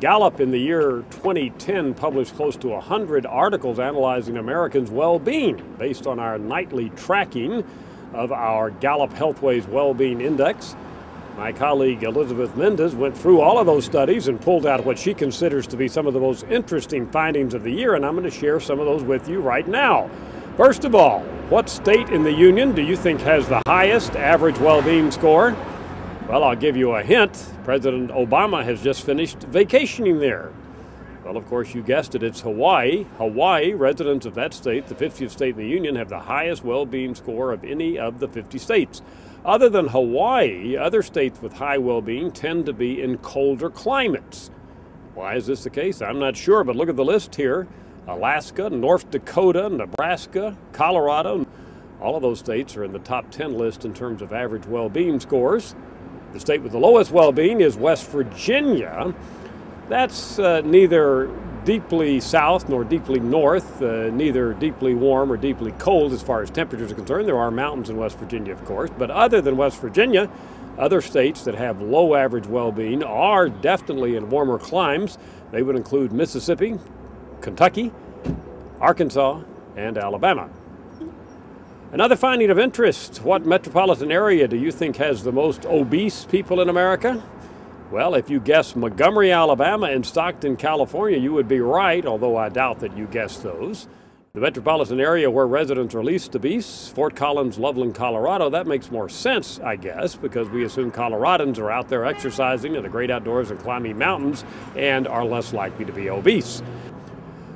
Gallup in the year 2010 published close to 100 articles analyzing Americans' well-being based on our nightly tracking of our Gallup Healthways Wellbeing Index. My colleague Elizabeth Mendez went through all of those studies and pulled out what she considers to be some of the most interesting findings of the year, and I'm going to share some of those with you right now. First of all, what state in the union do you think has the highest average well-being score? Well, I'll give you a hint. President Obama has just finished vacationing there. Well, of course, you guessed it, it's Hawaii. Hawaii, residents of that state, the 50th state in the union, have the highest well-being score of any of the 50 states. Other than Hawaii, other states with high well-being tend to be in colder climates. Why is this the case? I'm not sure, but look at the list here. Alaska, North Dakota, Nebraska, Colorado, all of those states are in the top 10 list in terms of average well-being scores. The state with the lowest well-being is West Virginia. That's neither deeply south nor deeply north, neither deeply warm or deeply cold as far as temperatures are concerned. There are mountains in West Virginia, of course, but other than West Virginia, other states that have low average well-being are definitely in warmer climes. They would include Mississippi, Kentucky, Arkansas, and Alabama. Another finding of interest, what metropolitan area do you think has the most obese people in America? Well, if you guess Montgomery, Alabama and Stockton, California, you would be right, although I doubt that you guessed those. The metropolitan area where residents are least obese, Fort Collins, Loveland, Colorado, that makes more sense, I guess, because we assume Coloradans are out there exercising in the great outdoors and climbing mountains and are less likely to be obese.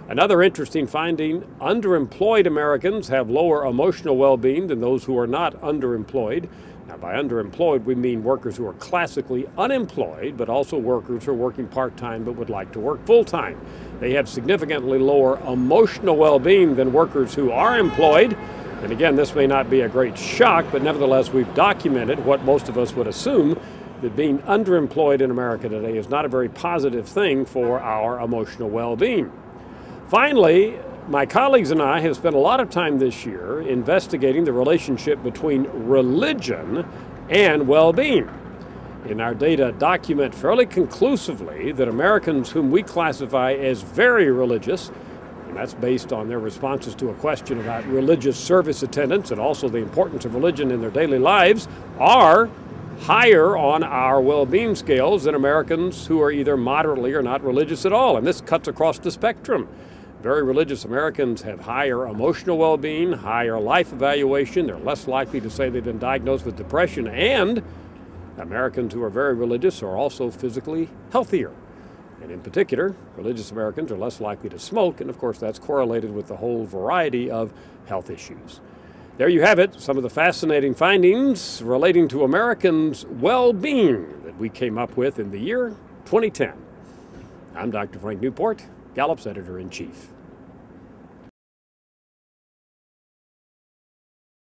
Another interesting finding, underemployed Americans have lower emotional well-being than those who are not underemployed. Now, by underemployed, we mean workers who are classically unemployed, but also workers who are working part-time but would like to work full-time. They have significantly lower emotional well-being than workers who are employed. And again, this may not be a great shock, but nevertheless, we've documented what most of us would assume, that being underemployed in America today is not a very positive thing for our emotional well-being. Finally, my colleagues and I have spent a lot of time this year investigating the relationship between religion and well-being. And our data document fairly conclusively that Americans whom we classify as very religious, and that's based on their responses to a question about religious service attendance and also the importance of religion in their daily lives, are higher on our well-being scales than Americans who are either moderately or not religious at all. And this cuts across the spectrum. Very religious Americans have higher emotional well-being, higher life evaluation. They're less likely to say they've been diagnosed with depression. And Americans who are very religious are also physically healthier. And in particular, religious Americans are less likely to smoke. And of course, that's correlated with the whole variety of health issues. There you have it, some of the fascinating findings relating to Americans' well-being that we came up with in the year 2010. I'm Dr. Frank Newport, Gallup's Editor-in-Chief.